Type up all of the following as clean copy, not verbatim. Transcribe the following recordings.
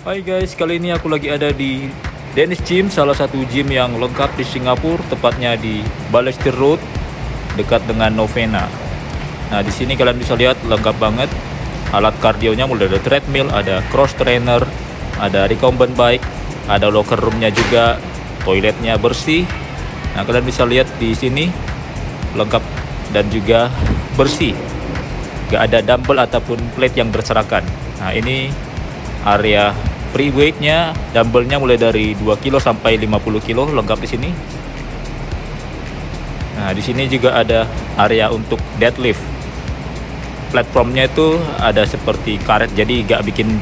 Hai guys, kali ini aku lagi ada di Danish Gym, salah satu gym yang lengkap di Singapura, tepatnya di Balestier Road, dekat dengan Novena. Nah, di sini kalian bisa lihat lengkap banget. Alat kardionya mulai dari treadmill, ada cross trainer, ada recumbent bike, ada locker roomnya juga, toiletnya bersih. Nah, kalian bisa lihat di sini lengkap dan juga bersih. Gak ada dumbbell ataupun plate yang berserakan. Nah, ini area free weight-nya, dumbbell-nya mulai dari 2 kilo sampai 50 kilo lengkap di sini. Nah, di sini juga ada area untuk deadlift. Platformnya itu ada seperti karet, jadi gak bikin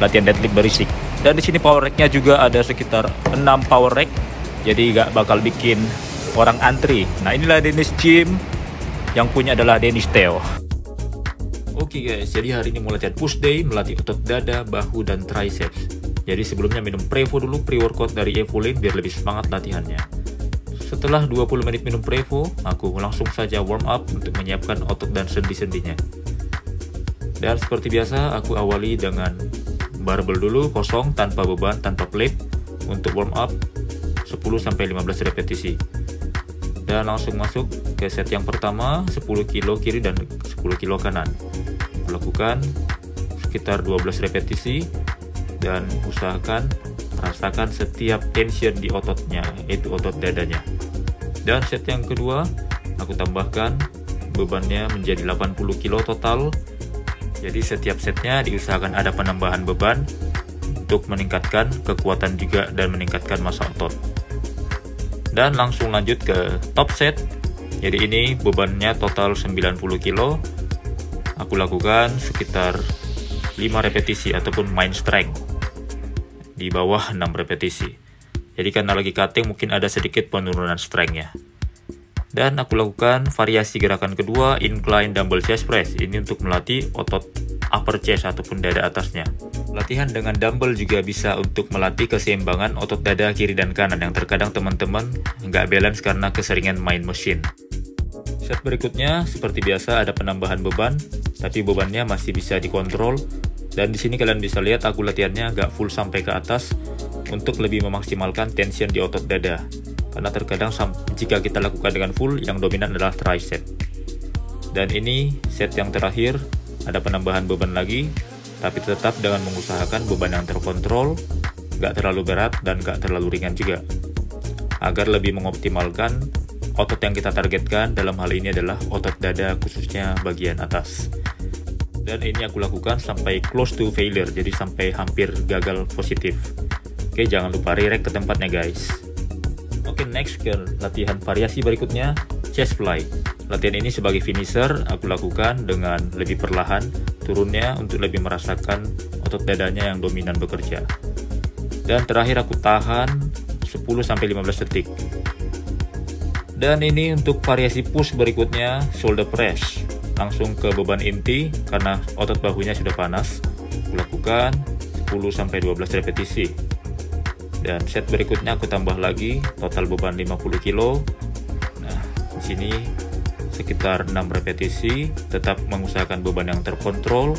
latihan deadlift berisik. Dan di sini power rack-nya juga ada sekitar 6 power rack, jadi gak bakal bikin orang antri. Nah, inilah Danish Gym, yang punya adalah Dennis Theo. Oke guys, jadi hari ini mau latihan push day, melatih otot dada, bahu, dan triceps. Jadi sebelumnya minum Prevo dulu, pre-workout dari Evolane biar lebih semangat latihannya. Setelah 20 menit minum Prevo, aku langsung saja warm up untuk menyiapkan otot dan sendi-sendinya. Dan seperti biasa, aku awali dengan barbel dulu, kosong, tanpa beban, tanpa plate, untuk warm up 10-15 repetisi. Dan langsung masuk ke set yang pertama, 10 kilo kiri dan 10 kilo kanan. Lakukan sekitar 12 repetisi dan usahakan rasakan setiap tension di ototnya, yaitu otot dadanya. Dan set yang kedua, aku tambahkan bebannya menjadi 80 kilo total. Jadi setiap setnya diusahakan ada penambahan beban untuk meningkatkan kekuatan juga dan meningkatkan massa otot. Dan langsung lanjut ke top set. Jadi ini bebannya total 90 kilo. Aku lakukan sekitar 5 repetisi ataupun main strength di bawah 6 repetisi. Jadi karena lagi cutting mungkin ada sedikit penurunan strength-nya. Dan aku lakukan variasi gerakan kedua, incline dumbbell chest press. Ini untuk melatih otot upper chest ataupun dada atasnya. Latihan dengan dumbbell juga bisa untuk melatih keseimbangan otot dada kiri dan kanan yang terkadang teman-teman nggak balance karena keseringan main mesin. Set berikutnya seperti biasa ada penambahan beban, tapi bebannya masih bisa dikontrol. Dan di sini kalian bisa lihat aku latihannya nggak full sampai ke atas untuk lebih memaksimalkan tension di otot dada. Karena terkadang jika kita lakukan dengan full, yang dominan adalah tricep. Dan ini set yang terakhir, ada penambahan beban lagi, tapi tetap dengan mengusahakan beban yang terkontrol, nggak terlalu berat dan nggak terlalu ringan juga. Agar lebih mengoptimalkan otot yang kita targetkan, dalam hal ini adalah otot dada khususnya bagian atas. Dan ini aku lakukan sampai close to failure, jadi sampai hampir gagal positif. Oke, jangan lupa re-rack ke tempatnya guys. Oke, next ke latihan variasi berikutnya, chest fly. Latihan ini sebagai finisher aku lakukan dengan lebih perlahan turunnya untuk lebih merasakan otot dadanya yang dominan bekerja. Dan terakhir aku tahan 10-15 detik. Dan ini untuk variasi push berikutnya, shoulder press. Langsung ke beban inti karena otot bahunya sudah panas. Aku lakukan 10-12 repetisi. Dan set berikutnya aku tambah lagi, total beban 50 kilo. Nah, di sini sekitar 6 repetisi, tetap mengusahakan beban yang terkontrol,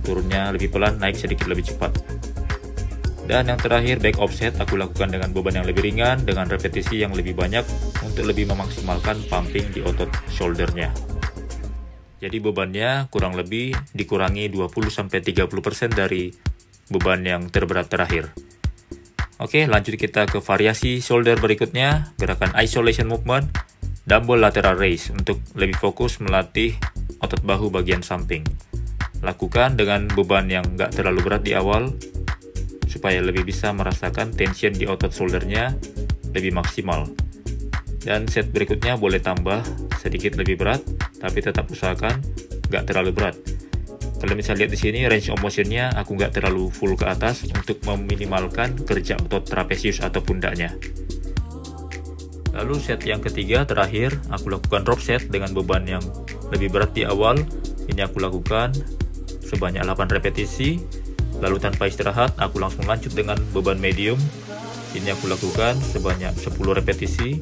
turunnya lebih pelan, naik sedikit lebih cepat. Dan yang terakhir back offset aku lakukan dengan beban yang lebih ringan dengan repetisi yang lebih banyak untuk lebih memaksimalkan pumping di otot shouldernya. Jadi bebannya kurang lebih dikurangi 20-30% dari beban yang terberat terakhir. Oke, lanjut kita ke variasi shoulder berikutnya, gerakan isolation movement, dumbbell lateral raise untuk lebih fokus melatih otot bahu bagian samping. Lakukan dengan beban yang nggak terlalu berat di awal, supaya lebih bisa merasakan tension di otot shouldernya lebih maksimal. Dan set berikutnya boleh tambah sedikit lebih berat, tapi tetap usahakan nggak terlalu berat. Kalian bisa lihat di sini range of motionnya aku nggak terlalu full ke atas untuk meminimalkan kerja otot trapezius atau pundaknya. Lalu set yang ketiga terakhir aku lakukan drop set dengan beban yang lebih berat di awal. Ini aku lakukan sebanyak 8 repetisi. Lalu tanpa istirahat, aku langsung lanjut dengan beban medium. Ini aku lakukan sebanyak 10 repetisi.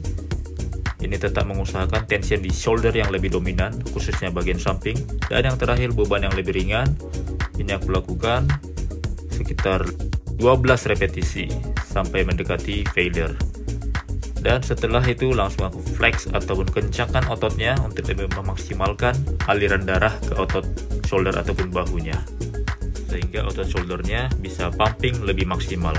Ini tetap mengusahakan tension di shoulder yang lebih dominan, khususnya bagian samping. Dan yang terakhir beban yang lebih ringan. Ini aku lakukan sekitar 12 repetisi sampai mendekati failure. Dan setelah itu langsung aku flex ataupun kencangkan ototnya untuk lebih memaksimalkan aliran darah ke otot shoulder ataupun bahunya, sehingga otot shouldernya bisa pumping lebih maksimal.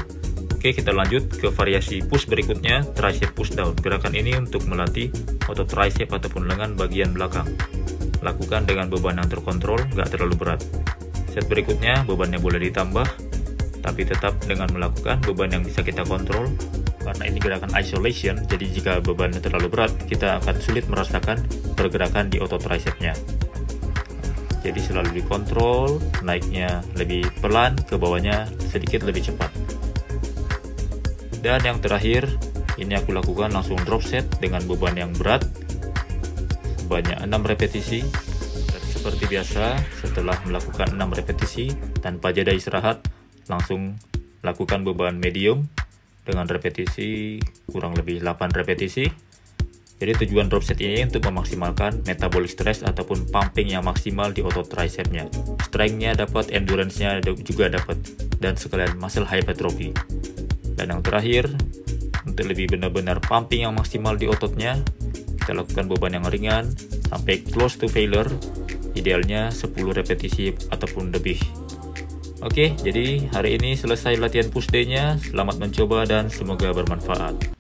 Oke, kita lanjut ke variasi push berikutnya, tricep push down. Gerakan ini untuk melatih otot tricep ataupun lengan bagian belakang. Lakukan dengan beban yang terkontrol, nggak terlalu berat. Set berikutnya bebannya boleh ditambah, tapi tetap dengan melakukan beban yang bisa kita kontrol. Karena ini gerakan isolation, jadi jika bebannya terlalu berat, kita akan sulit merasakan pergerakan di otot tricepnya. Jadi selalu dikontrol, naiknya lebih pelan, ke bawahnya sedikit lebih cepat. Dan yang terakhir, ini aku lakukan langsung drop set dengan beban yang berat, sebanyak 6 repetisi. Dan seperti biasa, setelah melakukan 6 repetisi, tanpa jeda istirahat, langsung lakukan beban medium, dengan repetisi kurang lebih 8 repetisi. Jadi tujuan drop set ini untuk memaksimalkan metabolic stress ataupun pumping yang maksimal di otot tricepnya. Strength-nya dapat, endurance-nya juga dapat, dan sekalian muscle hypertrophy. Dan yang terakhir, untuk lebih benar-benar pumping yang maksimal di ototnya, kita lakukan beban yang ringan sampai close to failure, idealnya 10 repetisi ataupun lebih. Oke, jadi hari ini selesai latihan push day-nya. Selamat mencoba dan semoga bermanfaat.